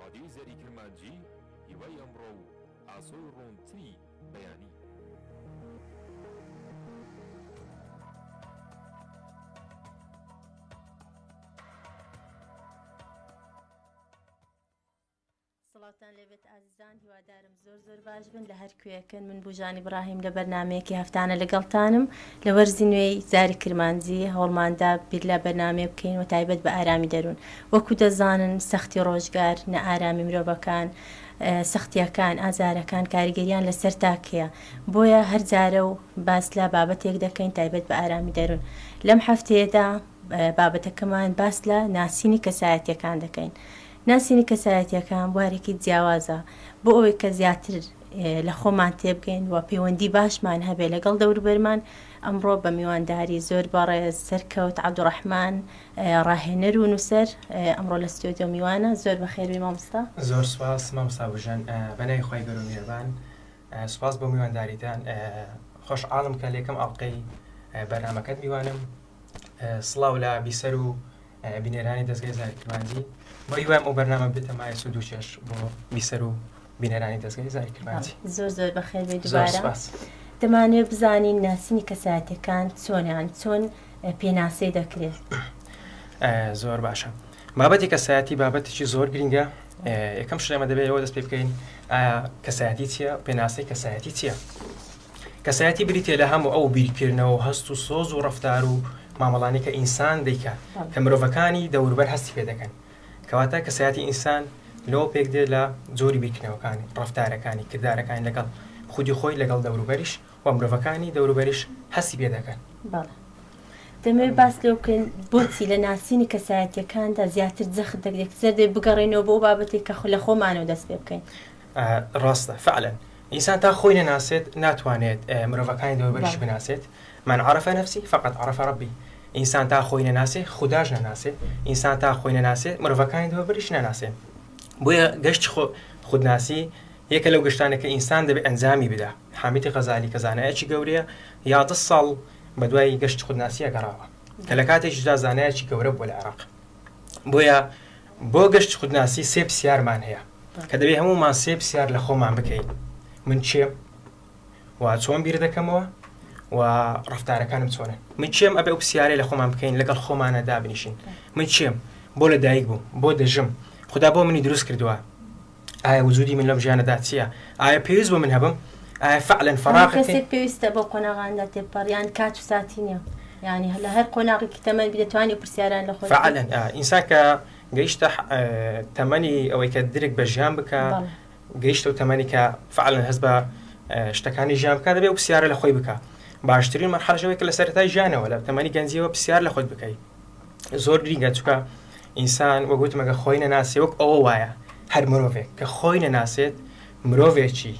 رادیۆی زەری کرمانجی هیوای ئەمڕۆ و ئاسۆی ڕوونتری بەیانی. سڵاتان لێبێت ئازیزان، هیوادارم زۆر باش بن لە هەر کوێکن. من بوژان ئیبراهیم لە بەرنمەیەکی هەفتانە لەگەڵتانم لە وەرزی نوێی زاری کرمانجی هەوڵماندا بیر لە بەرنامێ بکەین و تایبەت بە ئارامی دەروون. وەکو دەزانن سەختی ڕۆژگار، نەئارامی مرۆڤەکان، سەختیەکان، ئازارەکان، کاریگەریان لەسەر تاکەیە، بۆیە هەر جارە و باس لە بابەتێک دەکەین تایبەت بە ئارامی دەروون. لەم هەفتەیەدا بابەتەکەمان باس لە ناسینی کەسایەتیەکان دەکەین. ناسینی کەسایەتیەکان بوارێکی جیاوازە بۆ ئەوەی کە زیاتر لە خۆمان تێبگەین و پەیوەندی باشمان هەبێ لەگەڵ دەوروبەرمان. ئەمڕۆ بە میوانداری زۆر بەڕێز سەرکەوت عەبدوڕەحمان ڕاهێنەر و نووسەر ئەمڕۆ لە ستۆدیۆ میوانە. زۆر بەخێر مامۆستا. زۆر سوپاس مامۆستا بوژان، بەنای خۆی گەورە و میێربان. سوپاس بۆ میوانداریتان. خۆشحاڵم کە لە یەکەم ئەڵقەی بەرنامەکەت میوانم. سڵاو لە بیسەر و بینێرانی دەستگای زاری کرمانجی. بۆ هیوایم ئەو بەرنامە بێتە مایە سوود و چێش بۆ بیسەر و بینێرانی دەستگای زاری کرمانجی. زۆر بەخێر بێت دووبارە. دەمانوێت بزانین ناسینی کەسایەتیەکان چۆنیان، چۆن پێناسەی دەکرێت. زۆر باشە. بابەتی کەسایەتی بابەتێکی زۆر گرینگە. یەکەم شتێمە دەبێت ئەوە دەست پێ بکەین کەسایەتی چییە، پێناسەی کەسایەتی چییە. کەسایەتی بریتێ لە هەموو ئەو بیرکردنەوە هەست و سۆز و ڕەفتار و مامەڵانی کە ئینسان دەیکات کە مرۆڤەکانی دەوروبەر هەستی پێ دەکەن. کەواتە کەسایەتی ئینسان لەوە پێک دێت لە زۆری بیرکردنەوەکانی، ڕەفتارەکانی، کردارەکانی لەگەڵ خودی خۆی لەگەڵ دەوروبەریش و مرۆڤەکانی دەوروبەریش هەستی پێ دەکەن. بەڵێ دەمەوێت باس لێ بکەین بۆچی لە ناسینی کەسایەتیەکاندا زیاتر جەخت دەگرێت زەردێ بگەڕێنەوە بۆ بابەتێک کە لە خۆمانەوە دەست پێ بکەین. ڕاستە فعلا ئینسان تا خۆی نەناسێت ناتوانێت مرۆڤەکانی دەوروبەریش بناسێت. من عرف نفسي فقط عرف ربي. ئینسان تا خۆی نەناسێ خودداش نەناسێت. ئینسان تا خۆی نەناسێت مرۆڤەکانی دەوروبەریش نەناسێت. بۆیە گەشت خودناسی یەکە لەو گەشتانە کە ئینسان دەبێت ئەنجامی بدا. حامید غەزالی کە زانایەکی گەورەیە یا 10 ساڵ بەدوای گەشت خودناسیە گەڕاوە کە لە کاتێکیدا زانایەکی گەورە بووە لە عێراق. بۆیە بۆ گەشت خودناسی 3 پرسیارمان هەیە کە دەبێت هەموومان 3 پرسیار لە خۆمان بکەین. من چێم و چۆن بیر دەکەمەوە و ڕەفتارەکانم چۆنن. من چێم ئەبێ ئەو پرسیارەی لە خۆمان بکەین لەگەڵ خۆمانە دابنیشین. من چێم بۆ لە دایک بووم، بۆ دەژم، خدا بۆ منی دروست کردووە. ئایا وجودی من لەم ژیانەدا چییە؟ ئایا پێویست بۆ من هەبم؟ ئایا فعلا فراغێک پێویستە بۆ قۆناغاندا تێپەڕیان کات و ساتی نییە؟ یعنی لە هەر قۆناغێکی تەمەن دەتوانێت پرسیاران لە خۆی فعلا ئینسان کە گەیشتە تەمەنی ئەوەی کە درێک بە ژیان بکە، گەیشتە و تەمەنی کە فعلا هەست بە شتەکانی ژیان بکە، دەبێت پرسیارە لە خۆی بکە. باشترین مەرحەلەیەوەی کە لە سەرەتای ژیانەوە لە تەمەنی گەنجیەوە پرسیار لە خۆت بکەیت. زۆر گرینگە چونکە ئینسان وەگوتم ئەگە خۆی نەناسێ وەک ئەوە وایە هەر مرۆڤێک کە خۆی نەناسێت مرۆڤێکی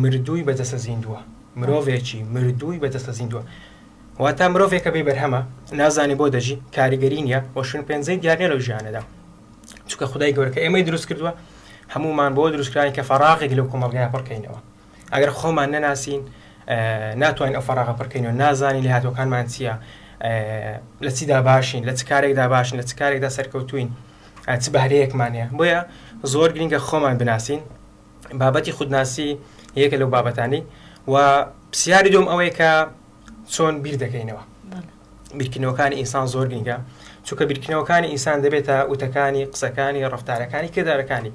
مردووی بەدەستە زیندووە. مرۆڤێکی مردووی بەدەستە زیندووە. واتە مرۆڤێکە بێ بەرهەمە نازانی بۆ دەژی، کاریگەری نییە، وەشن پێنجەی دیارنیە لەو ژیانەدا. چونکە خودای گەورە کە ئێمەی دروست کردووە هەمومان بۆ دروستکرانی کە فەراغێک لەو کۆمەڵگەیە پڕکەینەوە. ئەگەر خۆمان نەناسین ناتوانین ئەو فەراغە پڕکەینەوە، نازانین لێهاتوەکانمان چییە، لە چیدا باشین، لە چ کارێکدا باشین، لە چ کارێکدا سەرکەوتوین، چ بەهرەیەکمان هەیە. بۆیە زۆر گرینگە خۆمان بناسین. بابەتی خودناسی یەکە لەو بابەتانی. و پرسیاری دوم ئەوەیە کە چۆن بیر دەکەینەوە. بیرکردنەوەکانی ئینسان زۆر گرینگە چونکە بیرکردنەوەکانی ئینسان دەبێتە وتەکانی، قسەکانی، ڕەفتارەکانی، کردارەکانی.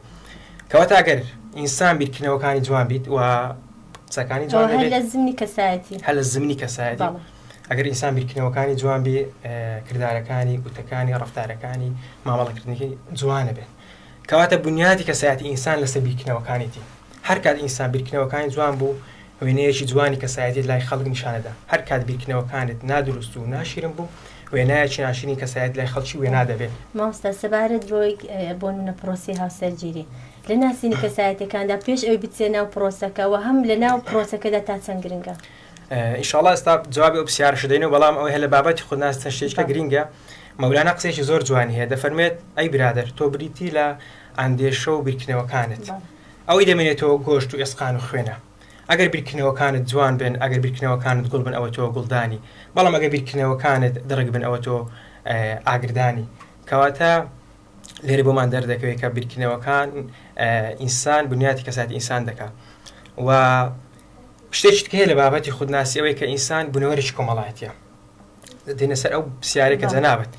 کەواتە ئەگەر ئینسان بیرکردنەوەکانی جوان بیت و قسەکانی جوان بێت، هەر لە زمینی کەسایەتی، هەر لە زمینی کەسایەتی، ئەگەر ئینسان بیرکردنەوەکانی جوان بێ، کردارەکانی، وتەکانی، ڕەفتارەکانی، مامەڵەکردنەکەی جوانە بێت. کەواتە بنیادی کەسایەتی ئینسان لەسەر بیرکردنەوەکانیەتی. هەر کات ئینسان بیرکردنەوەکانی جوان بوو وێنەیەکی جوانی کەسایەتی لای خەڵک نیشانەدا. هەر کات بیرکردنەوەکانت نادروست و ناشیرن بوو وێنایەکی ناشرین کەسایەت لای خەڵکی وێنا دەبێت. مامۆستا سەبارەت ڕۆی بۆ نمونە پرۆسی هاوسەرگیری لە ناسینی کەسایەتیەکاندا پێش ئەوی بچێ ناو پرۆسەکەەوە هەم لە ناو پرۆسەکەدا تا چەند گرنگە؟ ئینشاڵڵا ئێستا جوابی ئەو پرسیارەش دەینەوە، بەڵام ئەوەی هە لە بابەتی خودناسی چەند شتێکە گرینگە. مەولانا قسەیەکی زۆر جوانی هەیە، دەفەرمێت ئەی برادەر تۆ بریتی لە ئەندێشە و بیرکردنەوەکانت. ئەوەی دەمێنێتەوە گۆشت و ئێسقان و خوێنە. ئەگەر بیرکردنەوەکانت جوان بن، ئەگەر بیرکردنەوەکانت گوڵ بن ئەوە تۆ گوڵدانی، بەڵام ئەگەر بیرکردنەوەکانت دڕک بن ئەوە تۆ ئاگردانی. کەواتە لێرە بۆمان دەردەکەوێت کە بیرکردنەوەکان ئینسان بنیاتی کەساتی ئینسان دەکات و شتێکت هەیە لە بابەتی خودناسی ئەوەی کە ئینسان بنەوەرێکی کۆمەڵایەتیە دێنە سەر ئەو پرسیارێکە جەنابەت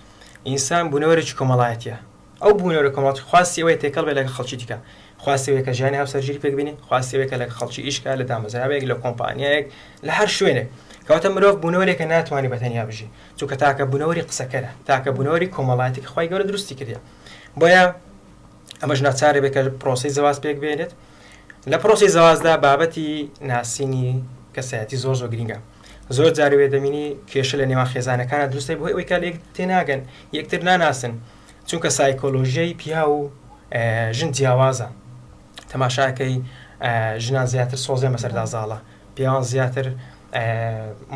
ئینسان بنەوەرێکی کۆمەڵایەتیە ئەو بوونەوەرە کۆمەڵایەتی خواستی ئەوەی تێکەڵ بێت لەگەڵ خەڵکی دیکە خواستی ئەوەیە کە ژیانی هاوسەرگیری پێک بینی خواستی ئەوەیە کە لەگەڵ خەڵکی ئیشکا لە دامەزراوێک لە کۆمپانیایەک لە هەر شوێنێک کەواتە مرۆڤ بوونەوەرێکە ناتوانانی بەتەنیا بژی چونکە تاکە بوونەوەری قسەکەرە تاکە بوونەوەری کۆمەڵایەتی کە خوای گەورە دروستی کردیە بۆیە ئەمەش ناچارە بێت کە پرۆسی زەواز پێک بێنێت لە پرۆسی زەوازدا بابەتی ناسینی کەسایەتی زۆر گرینگە زۆر جاروێ دەمینی کێشە لە نێوان خێزانەکانە دروستی بۆ ئەوەی کە لێک تێناگەن یەکتر ناناسن چونکە سایکۆلۆژیای پیا و ژن جیاوازە تەماشاکەی ژنان زیاتر سۆزێ مەسەردا زاڵە پیاوان زیاتر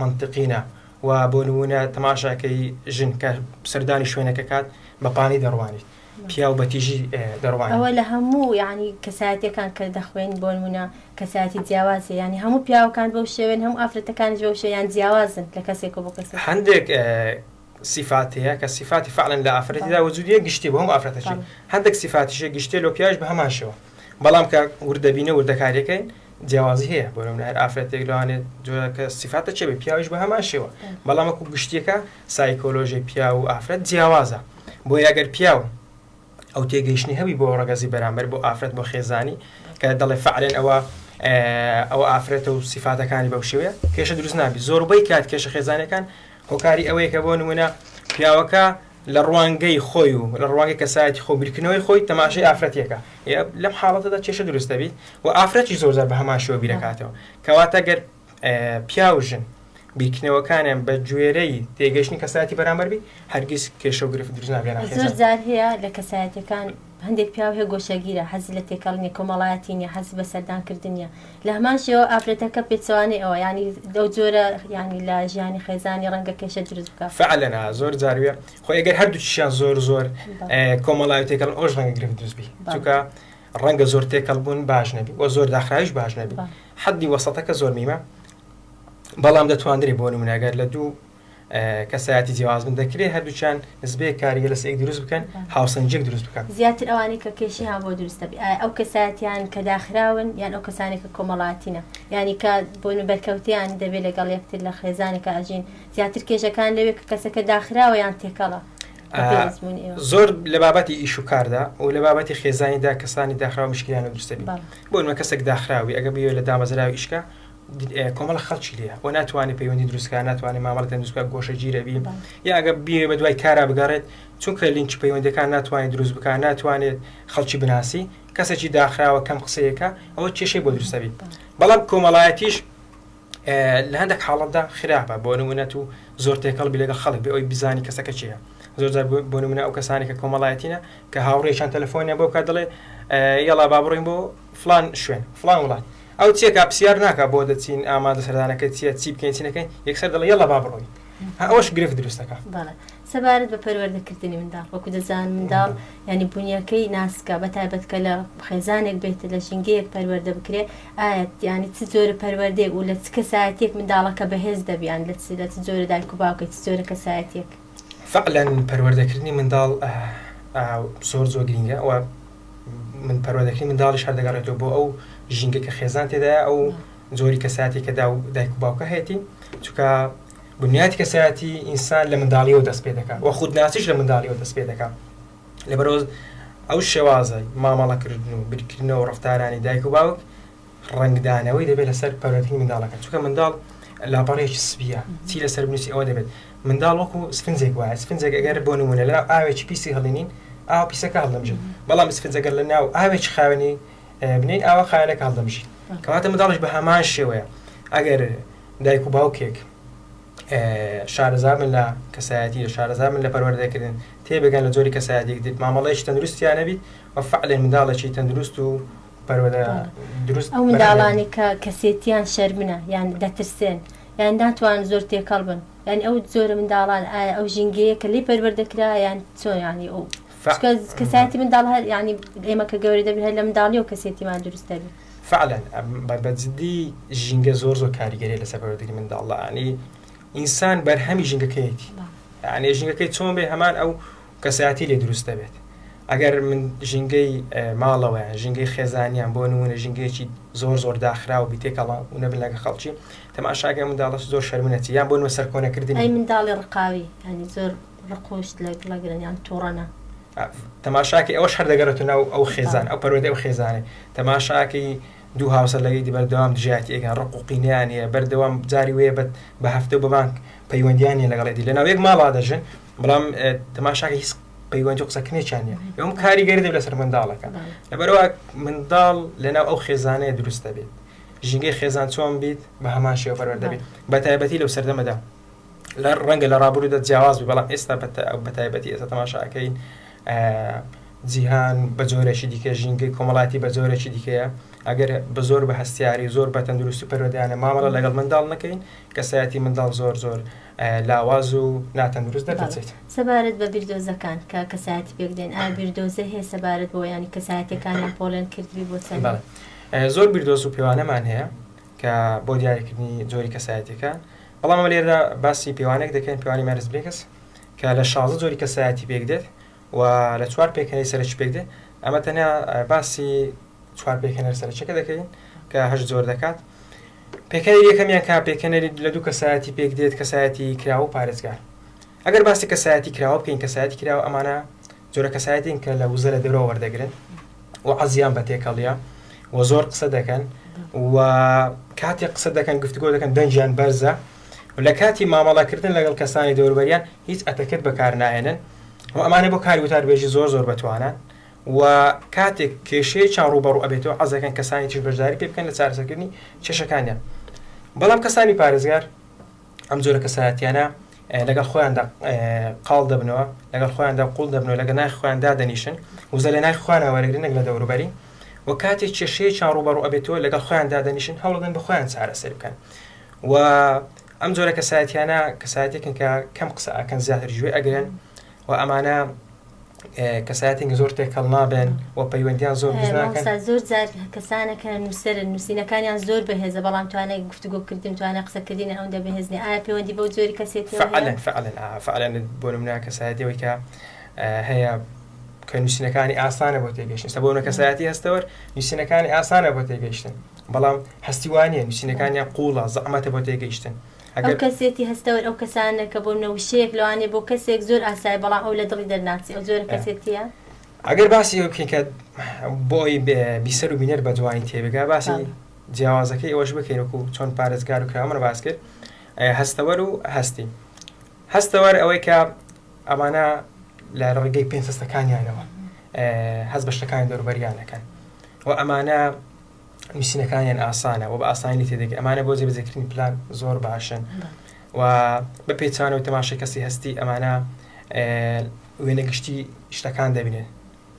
منطقینە و بۆ نمونە تەماشاکەی ژن کە سەردانی شوێنەکە کات بەپانی دەڕوانیت پیا و بەتیژی دەڕوان ئەوە لە هەموو یعنی کەسایەتەکان کە دەخوێن بۆ نمونە کەسایەتی جیاوازە ینی هەموو پیاوەکان بەو شێوێن هەموو ئافرەتەکانیش بەو شێوەیان جیاوازن لە کەسێک بۆ کەسێک هەندێک صفاتەیە کە صفاتی فعلن لە ئافرەتیدا وجودیە گشتی بۆ هەموو ئافرەتەشی هەندێک صفاتیشە گشتێ لۆ پیاش بە هەمان شێوە بەڵام کە وردەبینە وردەکاریەکەی جیاوازی هەیە بۆ نمونە هەر ئافرەتێک لەوانێت جۆرەکە صفاتە چێ بێ پیاویش بە هەمان شێوە بەڵام وەکو گشتیەکە سایکۆلۆژی پیا و ئافرەت جیاوازە بۆ یاگەر پیاو ئەو تێگەیشتنی هەبی بۆ ڕەگەزی بەرامبەر بۆ ئافرەت بۆ خێزانی کە دەڵێ فعلێن ئەوە ئافرەتە و سیفاتەکانی بەو شێوەیە کێشە دروست نابی زۆربەی کات کێشە خێزانەکان هۆکاری ئەوەیە کە بۆ نمونە پیاوەکە لە ڕوانگەی خۆی و لە ڕوانگەی کەسایەتی خۆ بیرکردنەوەی خۆی تەماشای ئافرەتێکە لەم حاڵەتەدا کێشە دروست دەبیت و ئافرەتی زۆرجار بە هەمان شێوە بیرەکاتەوە کەواتە گەر پیا و ژن بیرکردنەوەکانیان بە گوێرەی تێگەشتنی کەسایەتی بەرامبەربی هەرگیز کێشە و گرفت دروست نابێنە زۆر جار هەیە لە کەسایەتەکان هەندێک پیاو هەیە گۆشەگیرە حەزی لە تێکەڵنی کۆمەڵایەتی نیە حەزی بە سەردانکردنیە لە هەمان شێوە ئافرەتەکە پێچەوانەی ئەوە ینی ئەو جۆرە ینی لە ژیانی خێزانی ڕەنگە کێشە دروست بکات فعلەنا زۆر جارویە خۆ ئەگەر هەردووچیان زۆر کۆمەڵای تێکەڵ ئەوش ڕەنگە گرفت دروستبی چونکە ڕەنگە زۆر تێکەڵ بوون باش نەبی و زۆر داخراویش باش نەبی حەدی وەسەتەکە زۆر میمە بەڵام دەتواندری بۆ نمونەگەر لە دوو کەسایەتی جیاواز من دەکرێت هەردووچیان نسبەیە کاریگە لە سێک دروست بکەن هاوسەنجێک دروست بکەن زیاتر ئەوانەی کە کێشی ها بۆ دروستە ئەو کەسایەتیان کە داخراون یان ئەو کەسانی کە کۆمەڵاتینە ینی کە بۆ بەرکەوتیان دەبێت لەگەڵ یەکتر لە خێزانێکە ئەژین زیاتر کێشەکان لەوێ کە کەسەکە داخراوە یان تێکەڵە زۆر لە بابەتی ئیش و کاردا و لە بابەتی خێزانیدا کەسانی داخراوە مشکلیان دروستەبی بۆ نمە کەسێک داخراوی ئەگە بێ لە دامەزراوی ئیشکە کۆمەڵە خەڵکی لێە و ناتوانێت پەیوەندی دروستکە ناتوانێت مامەڵەتە دروستکە گۆشە گیرەبی یا ئەگە بێ بە دوای کارا بگەڕێت چونکە لینکی پەیوەندەکان ناتوانێت دروست بکە ناتوانێت خەڵکی بناسی کەسێکی داخراوە کەم قسەیەکە ئەوە کێشەی بۆ دروستەبی بەڵام کۆمەڵایەتیش لە هەندێک حاڵەتدا خراپە بۆ نمونەت و زۆر تێکەڵبی لەگەڵ خەڵک بێ ئەوی بزانی کەسەکە چییە زۆر بۆ نمونە ئەو کەسانی کە کۆمەڵایەتینە کە هاوڕێیان تەلەفۆنیان بۆ بکات دەڵێ یەڵا با بڕۆین بۆ فلان شوێن فلان وڵات ئەو چیەکە پرسیار ناکە بۆ دەچین ئامادە سەردانەکە چیە چی بکەین چینەکەین یەکسەر دەڵێ یەڵا با بڕۆین ئەوەش گرفت دروستەکە سەبارەت بە پەروەردەکردنی منداڵ وەکو دەزان منداڵ ینی بوونیەکەی ناسکە بەتایبەت کە لە خێزانێک بێت لە ژینگەیەک پەروەردە بکرێت ئاەت ینی چ جۆرە پەروەردەیەک و لە چ کەسایەتێک منداڵەکە بەهێز دەبیان لە چ جۆرە دایک و باوکە چ جۆرە کەسایەتێک فعلا پەروەردەکردنی منداڵ زۆر گرینگە و من پەروەردەکردنی منداڵیش هەر دەگەڕێتەوە بۆ ئەو ژینگە کە خێزان تێدایە ئەو جۆری کەسایەتی کە دایک و باوکە هەیەی چونکە بنیاتی کەسایەتی ئینسان لە منداڵیەوە دەست پێ دەکات و خودناسیش لە منداڵیەوە دەست پێ دەکات لەبەرەوە ئەو شێوازە مامەڵەکردن و بیرکردنەوە ڕەفتارانی دایک و باوک ڕنگدانەوەی دەبێت لەسەر پەروەردەکردنی منداڵەکە چونکە منداڵ لاپەڕەیەکی سپیە چی لەسەر بنووسی ئەوە دەبێت منداڵ وەکو سفنجێک وایە سفنجێک ئەگەر بۆ نمونە لەناو ئاوێکی پیسی هەڵێنین ئاو پیسەکە هەڵدەمژێت بەڵام سفنجەگەر لە ناو ئاوێکی خاوێنی بنین ئاوە خاوێنەکە هەڵدەمژێت کەواتە منداڵش بە هەمان شێوەیە ئەگەر دایک و باوکێک شارەزار من لە کەسایەتی لە شارەزار من لە پەروەردەکردن تێبگەن لە جۆری کەسایەتێک دیت مامەڵەیەکی تەندروستیان نەبیت و فعلەن منداڵێکی تەندروست و پەروەردە دروست ئەو منداڵانی کە کەسێتیان شەرمنە یان دەترسێن یان ناتوان زۆر تێکەڵ بن یعنی ئەو زۆرە منداڵان ئایا ئەو ژینگەیە کە لێی پەروەردەکرا یان چۆن ینی ئەو کەسایەتی منداڵ هەر ینی ئێمە کە گەورە دەبێت هەر لە منداڵی و کەسێتیمان دروست دەبێت فعلا بەجددی ژینگە زۆر کاریگەری لەسەر پەروەردەکردنی منداڵە ینی ئینسان بەرهەمی ژینگەکەیەتی یعنی ژینگەکەی چۆن بێ هەمان ئەو کەسایەتی لێ دروست دەبێت ئەگەر من ژینگەی ماڵەوەیان ژینگەی خێزانیان بۆ نمونە ژینگەیەکی زۆر داخرا و بیتێکەڵا و نەبن لەگە خەڵکی تەماشاکە منداڵەش زۆر شەرمنەتی یان بۆ نمە سەرکۆنەکردنی ئەی منداڵی ڕقاوی هەنی زۆر ڕقۆشت لەگرنیان تووڕەنە تەماشاکی ئەوەش هەر دەگەڕێتە ناو ئەو خێزان ئەو پەروەردە ئەو خێزانێ تەماشاکی دوو هاوسە لەگەی بەردەوام دژاتی ئەگەن ڕق و قینیانە بەردەوام جاری وێ بە هەفتە و بەبانک پەیوەندیانی لەگەڵێتی لە ناوێک ماڵا دەژن بەڵام تەماشاکی هیچ پەیوەندی قسەکردنێکیانە ئەوم کاریگەری دەبێت لەسەر منداڵەکە لەبەرەوە منداڵ لەناو ئەو خێزانەیە دروست دەبێت ژینگەی خێزان چۆن بیت بە هەمان شێوە پەروەردە بێت بەتایبەتی لەو سەردەمەدا لە ڕەنگە لە ڕابردوودا جیاواز بێ بەڵام ئێستا بەتایبەتی ئێستا تەماشاکەین جیهان بە جۆرێکی دیکە ژینگەی کۆمەڵاتی بە جۆرێکی دیکەیە ئەگەر بە زۆر بە هەستیاری زۆر بە تەندروستی پەروەردەیانە مامەڵە لەگەڵ منداڵ نەکەین کەسایەتی منداڵ زۆر لاواز و ناتەندروست دەبێت. سەبارەت بە بیردۆزەکان کە کەسایەتی پێکدێن ئایا بیردۆزە هەیە سەبارەت بۆ ینی کەسایەتەکانیان پۆلێن کردوی بۆ چەند زۆر بیردۆز و پێوانەمان هەیە کە بۆ دیاریکردنی جۆری کەسایەتەکان بەڵام ئەمە لێرە باسی پێوانێک دەکەین پێوانی مارس برێکس کە لە 16 جۆری کەسایەتی پێکدێت و لە 4 پێکەنەی سەرچ پێکدێت ئەمە تەنیا باسی 4 پێکەنەر سەرچەکە دەکەین کە 8 جۆر دەکات پێکەنەری یەکەمیان کا پێکەنەری لە دوو کەسایەتی پێکدێت کەسایەتی کراوە و پارێزگار ئەگەر باسی کەسایەتی کراوە بکەین کەسایەتی کراوە ئەمانە جۆرە کەسایەتین کە لە وزە لە دەرەوە وەردەگرن و عەزیان بە تێکەڵیە و زۆر قسە دەکەن و کاتی قسە دەکەن گفتگۆ دەکەن دەنجیان بەرزە و لە کاتی مامەڵەکردن لەگەڵ کەسانی دەوروبەریان هیچ ئەتەکەت بەکار ناهێنن و ئەمانە بۆ کاری وتاربێژی زۆر بەتوانن و کاتێک کێشەیە چاڕ و بەڕوو ئەبێتەوە حەزەکەن کەسانی تر بەشداری پێ بکەن لە چارەسەرکردنی کێشەکانیان بەڵام کەسانی پارێزگار ئەم جۆرە کەسایەتیانە لەگەڵ خۆیاندا قاڵ دەبنەوە لەگەڵ خۆیاندا قوڵ دەبنەوە لەگە نای خۆیاندا دەنیشن وزە لە نای خۆیانە وەرەگرن لە دەوروبەری و کاتێک کێشەیە چاڕ و بەڕوو ئەبێتەوە لەگەڵ خۆیاندا دەنیشن هەوڵدەن بە خۆیان چارەسەر بکەن و ئەم جۆرە کەسایەتیانە کەسایەتێکن کە کەم قسە ئەکەن زیاتر گوێ ئەگرن و ئەمانە کەسایەتێک زۆر تێکەڵ نابێن و پەیوەندیان زۆر بزناکەن زۆر جار کەسانەکە نووسەرن نووسینەکانیان زۆر بەهێزە بەڵام توانێت گفتوگۆکردن توانە قسەکردنی ئەوەندە بەهێزنی ئایا پەیوەندی بەو جۆری کەسێتی فعلەن بۆ نمونە کەسایەتەوەی کە هەیە کە نووسینەکانی ئاسانە بۆ تێگەیشتن سە بۆ کەسایەتی هەستەوە نووسینەکانی ئاسانە بۆ تێگەیشتن بەڵام هەستیوانیە نووسینەکانیان قوڵە زەحمەتە بۆ تێگەیشتن ئەو کەسێتی هەستەوە ئەو کەسانە کە بۆ نەوشەیەک لەوانێ بۆ کەسێک زۆر ئاسایی بەڵام ئەو لە دڵی دەرناچی ئەو زۆر کەسێتیە ئەگەر باسی ئەو بکەین کە بۆی بیسەر و بینەر بە جوانی تێبگا باسی جیاوازەکەی ئەوەش بکەین وەکو چۆن پارێزگار و کراوەمە باس کرد هەستەوەر و هەستی هەستەوەر ئەوەی کە ئەمانە لە ڕێگەی پێنجستەکانیانەوە هەست بە شتەکانی دەوروبەریانەکەن و ئەمانە نووسینەکانیان ئاسانە و بە ئاسانی تێدەگەن ئەمانە بۆ جێبەجێکردنی پلان زۆر باشن و بە پێچانە و تەماشای کەسی هەستی ئەمانە وێنە گشتی شتەکان دەبینێن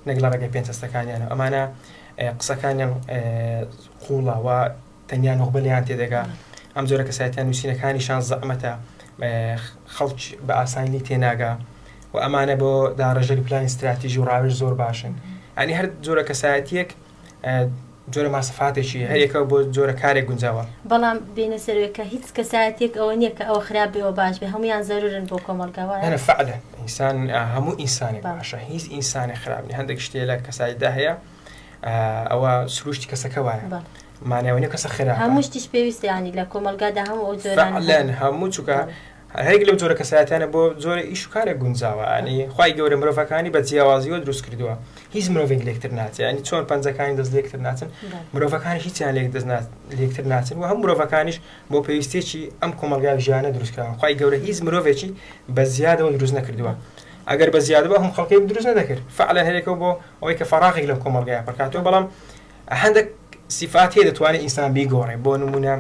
نەک لە ڕێگەی پێنجستەکانیانە ئەمانە قسەکانیان قوڵە و تەنیا نۆخبەلیان تێدەگا ئەم جۆرە کەسایەتیان نووسینەکانیشان زەحمەتە خەڵک بە ئاسانی تێناگا و ئەمانە بۆ داڕێژەری پلانی استراتیژی و ڕاوێژ زۆر باشن ئەنی هەر جۆرە کەسایەتیەک جۆرە ماسەفاتێکی هەیەکە بۆ جۆرە کارێک گونجاوە بەڵام بینە سەرۆکە هیچ کەسایەتێک ئەوە نییە کە ئەوە خراپ بێەوە باش بێ هەمویان زەرورن بۆ کۆمەڵگاوە هەنە فعلە ئینسان هەموو ئینسانێک باشە هیچ ئینسانی خراپنی هەندێک شتێ لە کەسایەتدا هەیە ئەوە سروشتی کەسەکە وایە مانیاوەنی کەسە خراپ هەموو شتیش پێویستە ینی لە کۆمەلگادا هەموو ئەو جۆران فعلەن هەموو چووکە هەرێک لەو جۆرە کەسایەتیانە بۆ جۆرە ئیش و کارێک گونجاوە ینی خوای گەورە مرۆڤەکانی بە جیاوازیەوە دروست کردووە هیچ مرۆڤێک لێکتر ناچێت ینی چۆن پەنجەکانی دەست لێکتر ناچن مرۆڤەکانی هیچیان لێکتر ناچن و هەم مرۆڤەکانیش بۆ پێویستێکی ئەم کۆمەلگا ژیانە دروستکراوە خوای گەورە هیچ مرۆڤێکی بە زیادەوە دروست نەکردووە ئەگەر بە زیادەوە هەم خەڵکی دروست نەدەکرد فعلەن هەرێکەوە بۆ ئەوەی کە فەراغێک لەم کۆمەلگایە پڕکاتەوە بەڵام هەندێک صفات هەیە دەتوانێت ئینسان بیگۆڕێ بۆ نمونە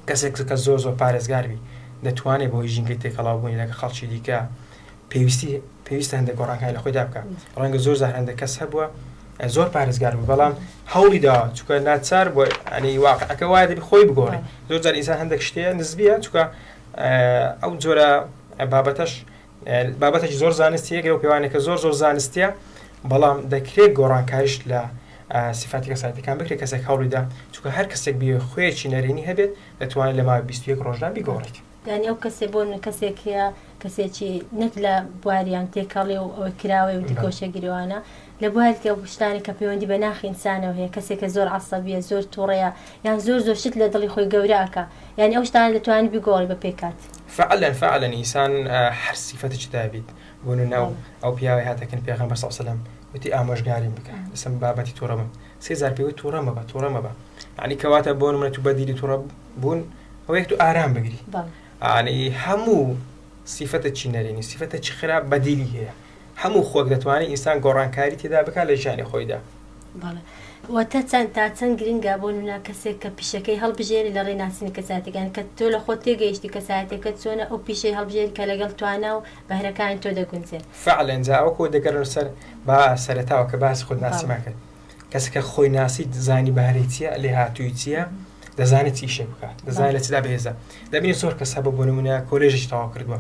کەسێک کە زۆر پارێزگار بی دەتوانێت بۆ ژینگەی تێکەڵاوبوونی لەگە خەڵکی دیکە پێویستە هەندێک گۆڕانکاری لە خۆیدا بکە ڕەنگە زۆر زار هەندێک کەس هەبووە زۆر پارێزگار بوو بەڵام هەوڵی داوە چونکە ناچار بۆ ئەنی واقعەکە وایە دەبی خۆی بگۆڕی زۆر جار ئینسان هەندێک شتەیە نزبیە چونکە ئەو جۆرە بابەتێکی زۆر زانستیە گەرە و پێوانێکە زۆر زانستیە بەڵام دەکرێت گۆڕانکاریش لە صفاتی کەسایەتیەکان بکرێت کەسێک هەوڵیدا چونکە هەر کەسێک بێ خۆیەکی نەرێنی هەبێت دەتوانێت لە ماوەی 21 ڕۆژدا بیگۆڕێت ینی ئەو کەسێ بۆن کەسێک هەیە کەسێکی نەک لە بواریان تێکەڵێ و ئەوە کراوێ و دیگۆشەگیرەوانە لە بوارکە شتانی کە پەیوەندی بە ناخی ئینسانەوە هەیە کەسێکە زۆر عەسەبیە زۆر تووڕەیە یان زۆر شت لە دڵی خۆی گەورەکە یعنی ئەو شتان دەتوانێت بگۆڕی بە پێکات فعلا ئینسان هەر سیفەتێکی دابیت بوون ناو ئەو پیاوەی هاتەکەن پێغەمبەر صلی الله علیه و سلم وتی ئامۆژگاریم بکە لەسەر بابەتی تووڕە سێزار پێوەی تووڕە مەبە یعنی کەواتە بۆ نمونە تو بەدیلی تووڕە بوون ئەوەیەک تو ئارام بگری یعنی هەموو سیفەتە چی نەرێنی سیفەتە چی خراپ بەدیلی هەیە هەموو خۆک دەتوانێت ئینسان گۆڕانکاری تێدا بکات لە ژیانی خۆیدا وەتە چەند گرنگە بۆ نمونە کەسێک کە پیشەکەی هەڵبژێری لە ڕێناسینی کەساتەکان کە تۆ لە خۆت تێگەیشتی کەساتێکە چۆنە ئەو پیشەی هەڵبژێری کە لەگەڵ توانە و بەهرەکانی تۆ دەگونجێت فعلا جاوەکۆ دەگەڕن سەر با سەرەتاوە کە باسی خۆت ناسیما کرد کەسێکە خۆی ناسی دەزانی بەهرەی چییە لێ هاتووی چییە دەزانێت چی شێ بکات دەزانێت لە چدا بەهێزە دەبینی زۆر کەس هەبوو بۆ نمونە کۆلێژێکی تەواو کردووە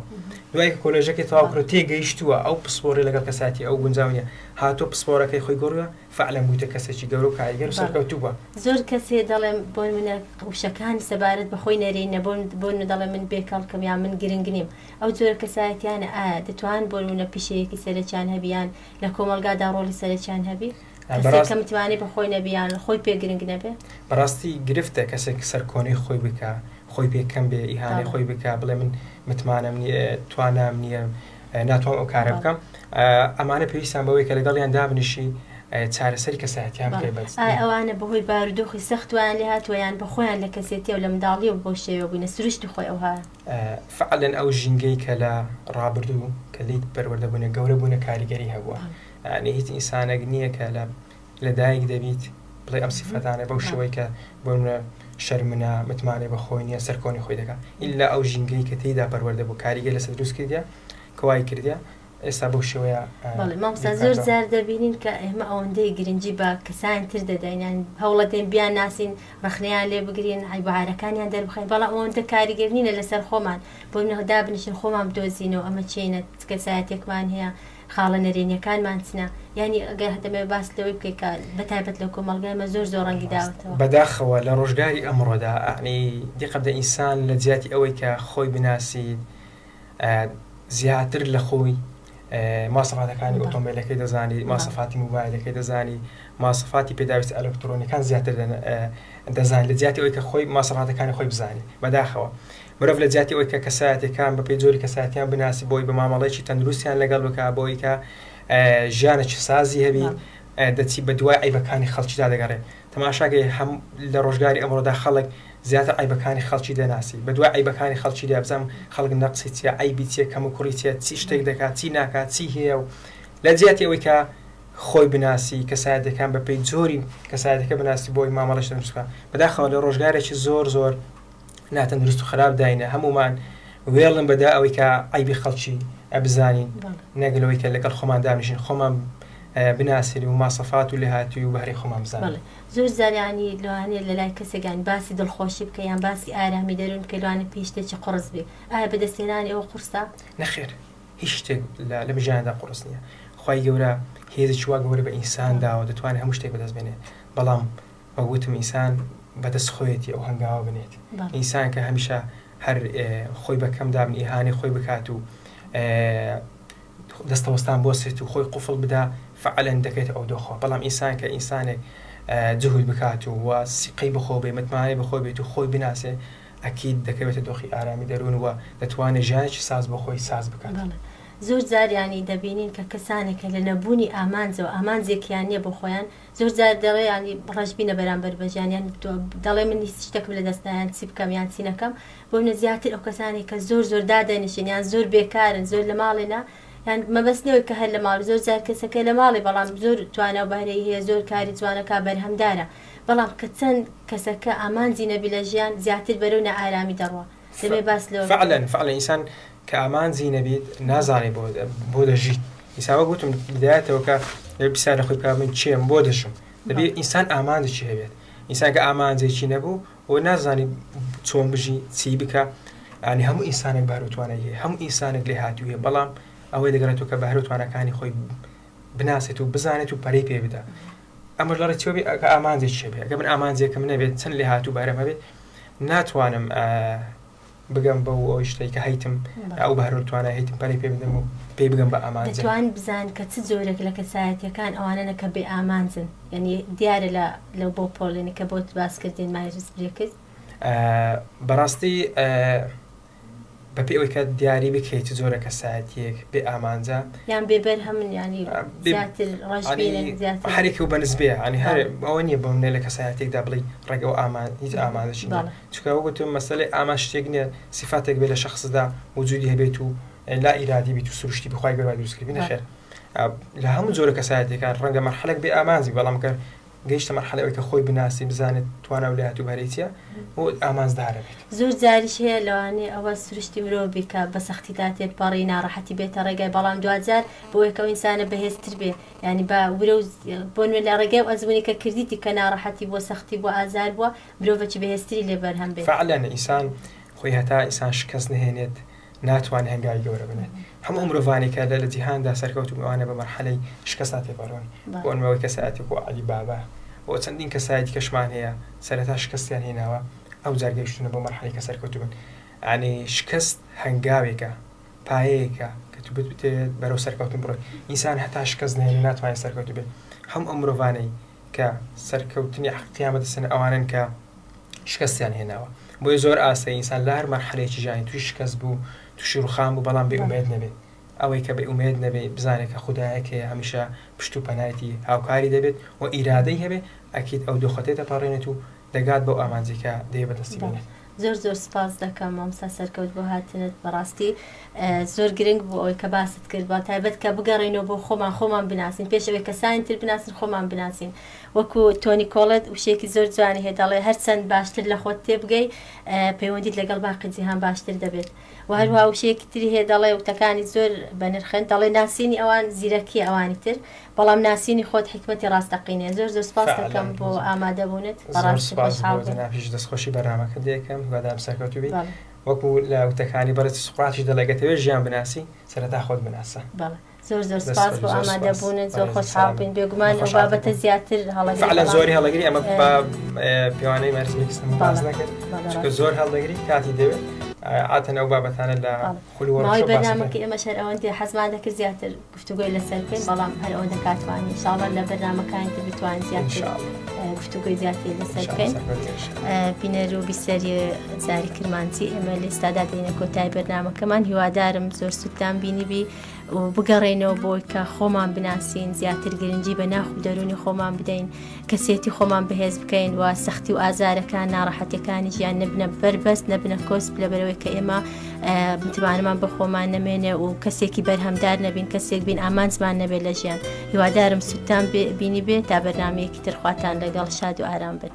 دوای کە کۆلێژەکەی تەواو کرد تێگەیشتووە ئەو پسپۆڕی لەگەڵ کەساتی ئەو گونجاونیە هاتۆ پسپۆڕەکەی خۆی گۆڕووە فعلا بوویتە کەسێکی گەورە و کاریگەر و سەرکەوتووە زۆر کەسێ دەڵێم بۆ نمونە وشەکانی سەبارەت بەخۆی نەرێنە بۆ دەڵێ من بێکەڵکەم یان من گرنگ نیم ئەو جۆرە کەسایەتیانە ئایا دەتوان بۆ نمونە پیشەیەکی سەرچیان هەبیان لە کۆمەلگادا ڕۆڵی سەرچیان هەبی کەسێک کە متوانێت بەخۆی نەبیان خۆی پێگرنگ نەبێ بەڕاستی گرفتە کەسێک سەرکۆنەی خۆی بکە خۆی پێکەم بێ ئیهانەی خۆی بکە بڵێ من متمانەم نییە توانام نییە ناتوان ئەو کارە بکەم ئەمانە پێویستان بەوەی کە لەگەڵیان دابنیشی چارەسەری کەسایەتیان بکەی بەس ئەوانە بەهۆی بارودۆخی سەختوان لێ هاتووەیان بە خۆیان لە کەسێتی و لە منداڵی و بۆ شێوە بووینە سروشتی خۆی ئەو هەیە فعلا ئەو ژینگەی کە لە ڕابردوو کە لیت پەروەردەبوونە گەورە بوونە کاریگەری هەبووە یعنی هیچ ئینسانێک نییە کە لە دایک دەبیت بڵێ ئەم سیفەتانە بەو شێوەی کە بۆ شەرمنە متمانێ بە خۆی نییە سەرکۆنی خۆی دەکات ئیلا ئەو ژینگەی کە تێیدا پەروەردەبوو کاریگەر لەسەر دروست کردیا کەوای کردیا ئێستا بەو شێوەیە مامۆستا زۆر جار دەبینین کە ئێمە ئەوەندەی گرنگی بە کەسانی تر دەدەینیان هەوڵە دێن بیان ناسین ڕخنەیان لێ بگرین عیبارەکانیان دەربخەین بەڵام ئەوەندە کاریگەر نینە لەسەر خۆمان بۆ منەدا بنیشن خۆمان بدۆزینەوە ئەمە چینە کەسایەتێکمان هەیە خاڵە نەرێنیەکانمان چنە یعنی ئەگەر هەدەمێ باس لەوەی بکەیت بەتایبەت لە کۆمەڵگایمە زۆر ڕەنگی داوەتەوە بەداخەوە لە ڕۆژگاری ئەمڕۆدا ئەعنی دیقەبدە ئینسان لە جیاتی ئەوەی کە خۆی بناسید زیاتر لە خۆی ماسەفاتەکانی ئۆتۆمبیلەکەی دەزانی ماسەفاتی موبایلەکەی دەزانی ماسەفاتی پێداویستی ئەلکترۆنیەکان زیاتر دەزانی لە جیاتی ئەوەی کە خۆی ماسەفاتەکانی خۆی بزانی بەداخەوە مرۆڤ لە جیاتی ئەوەی کە کەسایەتەکان بە پێی جۆری کەسایەتیان بناسی بۆی بە مامەڵێکی تەندروستیان لەگەڵ بکە بۆی کە ژیانێکی سازی هەبی دەچی بە دوای عیبەکانی خەڵکیدا دەگەڕێت تەماشاگەی هەم لە ڕۆژگاری ئەمڕۆدا خەڵک زیاتر عیبەکانی خەڵکی دەناسی بە دوای عیبەکانی خەڵکی دەبزەم خەڵک نەقسی چیە عیبی چیە کەم و کوڕی چیە چی شتێک دەکات چی ناکات چی هەیە و لە جیاتی ئەوەی کە خۆی بناسی کەسایەتەکان بە پێی جۆری کەسایەتەکە بناسی بۆی مامەڵەش دەنووسکە بەداخەوە لە ڕۆژگارێکی زۆر ناتەندروست و خراپ داینە هەمومان وێڵم بەدا ئەوەی کە عیبی خەڵکی ئەبزانین نەگەلەوەی کە لەگەڵ خۆمان دامنیشین خۆمان بناسیری و ماسەفات و لێ هاتووی و بەهرەی خۆمان بزانین زۆر زاریانی لەوانەیە لە لای کەسێکان باسی دڵخۆشی بکە یان باسی ئارامی دەرون کە لەوانە پێشتێکی قڕس بێ ئایا بەدەستێنانی ئەوە قورسە؟ نەخێر هیچ شتێک لە مژیاندا قورس نییە خوای گەورە هێزی وا گەورە بە ئینسانداوە دەتوانێت هەموو شتێک بەدەست بێنێت بەڵام بەگوتم ئینسان بەدەست خۆیەتی ئەو هەنگاوە بنێت ئینسان کە هەمیشە هەر خۆی بەکەم دابن ئیهانەی خۆی بکات و دەستەوەستان بۆسێت و خۆی قوفڵ بدا فعلەن دەکەێت ئەو دۆخۆ بەڵام ئینسان کە ئینسانێک جهود بکات و سیقەی بخۆ بێ متمانەی بخۆ بێت و خۆی بناسێ ئەکید دەکەوێتە دۆخی ئارامی دەروون وە دەتوانێت ژیانێکی ساز بۆ خۆی ساز بکات زۆر جاریانی دەبینین کە کەسانێکە لە نەبوونی ئامانجەوە ئامانجێکیان نییە بۆ خۆیان زۆر جار دەڵێ ینی ڕژبینە بەرامبەر بەژیانیان دەڵێ من هیچ شتێکم لە دەستیان چی بکەم یان چی نەکەم بۆ منە زیاتر ئەو کەسانی کە زۆر دادەنیشن یان زۆر بێکارن زۆر لە ماڵێنا یان مەبەستنەوەی کە هەر لە ماڵ زۆر جار کەسەکە لە ماڵی بەڵام زۆر توانە و بەهرەی هەیە زۆر کاری جوانەکە بەرهەمدارە بەڵام کە چەند کەسەکە ئامانجی نەبی لە ژیان زیاتر بەرەو نەئارامی دەڕوە دەبێ باس لەوە فعلا ئینسان کە ئامانجی نەبیت نازانێ بۆ دەژیت ئیساوە گوتم بدایەتەوە کە پیسانە خۆی بکە من چیم بۆ دەشم دەبێت ئینسان ئامانجی هەبێت ئینسان کە ئامانجێکی نەبوو و نازانی چۆن بژی چی بکە ینی هەموو ئینسانێک بەهرەوتوانە هەیە هەموو ئینسانێک لێ هاتوویە بەڵام ئەوەی دەگەڕێتەوە کە بەهرەوتوانەکانی خۆی بناسێت و بزانێت و پەرەی پێ بدە ئەمە لە ڕێچەوە کە ئامانجێکی هەبێت ئەگە من ئامانجێکم نەبێت چەند لێ هاتوو بەهرەم هەبێت ناتوانم بگەم بەو ئەوەی شتێک کە هەیتم ئەو بەهرە توانای هەیتم پەری پێ بدەم و پێی بگەم بە ئامانجە. دەتوان بزان کە چ جۆرێک لە کەسایەتیەکان ئەوانە کە بێ ئامانجن، یعنی دیارە لەو بۆ پۆڵێنی کە بۆت باسکردین مایرس برێکرد. بەڕاستی بەپێ ئەوەی کە دیاری بکەیت زۆرە کەسایەتیەک بێ ئامانجە یان بێبەر هەمن ینی زیاتر ڕژبێنن زیاتر هەرێکی و بەنسبەیە ینی هەر ئەوە نییە بەمنێ لە کەسایەتێکدا بڵی ڕێگە و ئامان هیچ ئامانجەشی چکە وەگوتم مەسەلەی ئامان شتێک نییە سیفاتێک بێ لە شخصدا وجودی هەبێت و لا ئیرادی بیت و سروشتی بخوای گەوای دروستکردی نەخێر لە هەموو جۆرە کەسایەتەکان ڕەنگە مەرحەلەک بێ ئامانجی بەڵام کە گەیشتە مەرحەلەوەی کە خۆی بناسی بزانێت توانە ویلایەت و بەرەیتیە و ئامانجدارە بێت. زۆر جاریش هەیە لەوانەیە ئەوە سروشتی مرۆڤ بیکە بە سەختیدا تێپەڕی ناڕەحەتی بێتە ڕێگای، بەڵام دوجار بۆیە کە ئینسانە بەهێزتر بێ، ینی بە ورە بۆ نوێ لە ڕێگای و ئەزمونی کە کردیتی کە ناڕەحەتی بۆ سەختی بۆ ئازار بووە مرۆڤێکی بەهێزتری لێبەر هەم بێت. فعلەن ئینسان خۆی هەتا ئینسان شکست نهێنێت ناتوانێت هەنگاوی گەورە بنێت. هەموو مرۆڤانی کە لە جیهاندا سەرکەوت و ئەوانە بە مەرحەلەی شکستات تێپەڕۆن بۆ ئەوەی کەسایەتی بۆ عەلی بابا و چەندین کەسایەتی کەشمان هەیە سەرەتا شکستیان هێناوە ئەو جار گەیشتونە بۆ مەرحەلەی کە سەرکەوتو بن. یعنی شکست هەنگاوێکە پایەیەکە کە تو بتێت بەرەو سەرکەوتن بڕۆیت. ئینسان هەتا شکست نهێنێت ناتوانێت سەرکەوتو بێت. هەموو ئەو مرۆڤانەی کە سەرکەوتنی قیامەت دەسەن ئەوانن کە شکستیان هێناوە. بۆیە زۆر ئاسایی ئینسان لە هەر مەرحەلەیەکی ژیانی توی شکست بوو تووشی ڕووخان بوو بەڵام بێ ئومێد نەبێت. ئەوەی کە بێ ئومێد نەبێت بزانێت کە خودایەک هەیە هەمیشە پشت و پەنایەتی هاوکاری دەبێت و ئیرادەی هەبێت ئەکید ئەو دۆخەتێتە پەڕێنێت و دەگات بەو ئامانجێکە دێ بەدەستی بێنێت. زۆر سپاس دەکەم مامۆستا سەرکەوت بۆ هاتنت. بەڕاستی زۆر گرنگ بوو ئەوەی کە باست کرد بە تایبەت کە بگەڕێنەوە بۆ خۆمان بناسین پێشەوەی کەسانی تر بناسین خۆمان بناسین. وەکو تۆنی کۆڵێت وشێکی زۆر جوانی هەیە دەڵێ هەرچەند باشتر لە خۆت تێبگەی پەیوەندیت لەگەڵ باقی جیهان باشتر دەبێت. و هەروها وشەیەکی تری هەیە دەڵێ وتەکانی زۆر بەنرخن دەڵێ ناسینی ئەوان زیرەکی ئەوانی تر بەڵام ناسینی خۆت حکمەتی ڕاستەقینێ. زۆر سپاس دەکەم بۆ ئامادەبوونت. بەڕاستی دەستخۆشی بەرنامەکە دەکەم وادام سەرکەوتو بیت وەکو لە وتەکانی بەرز سوقراتی دەڵێگەتەوێت ژیان بناسی سەرەتا خۆت بناسە. زۆر سپاس بۆ ئامادەبوونت. زۆر خۆشحاڵ بووین. بێگومان ئەو بابەتە زیاتر فعلا زۆری هەڵدەگری ئەمە بە پیاوانەی مەرزێکستم باز نەکرد چونکە زۆر هەڵدەگری کاتی دەوێت عاتەن ئەو بابەتانە لە ماوەی بەرنامەکەی ئێمە شەر ئەوەندە حەزمان دەکرد زیاتر گفتوگۆی لەسەر بکەین بەڵام هەر ئەوە دەکاتوانین ئینشاڵڵا لە بەرنامەکانی تر بتوانین زیاتر گفتوگۆی زیاتر لەسەر بکەین. بینەر و بیسەری زاری کرمانجی ئێمە لە ئێستادا دێنە کۆتایی بەرنامەکەمان. هیوادارم زۆر سوودتان بینیبی و بگەڕێنەوە بۆی کە خۆمان بناسین زیاتر گرنگی بە ناخ و دەرونی خۆمان بدەین کەسێتی خۆمان بەهێز بکەین و سەختی و ئازارەکان ناڕەحەتیەکانی ژیان نەبنە بەربەست نەبنە کۆسپ لەبەرەوەی کە ئێمە متمانەمان بە خۆمان نەمێنێ و کەسێکی بەرهەمدار نەبین کەسێک بین ئامانجمان نەبێت لە ژیان. هیوادارم سوودتان بینی بێت تا بەرنامەیەکی تر خواتان لەگەڵ شاد و ئارام بن.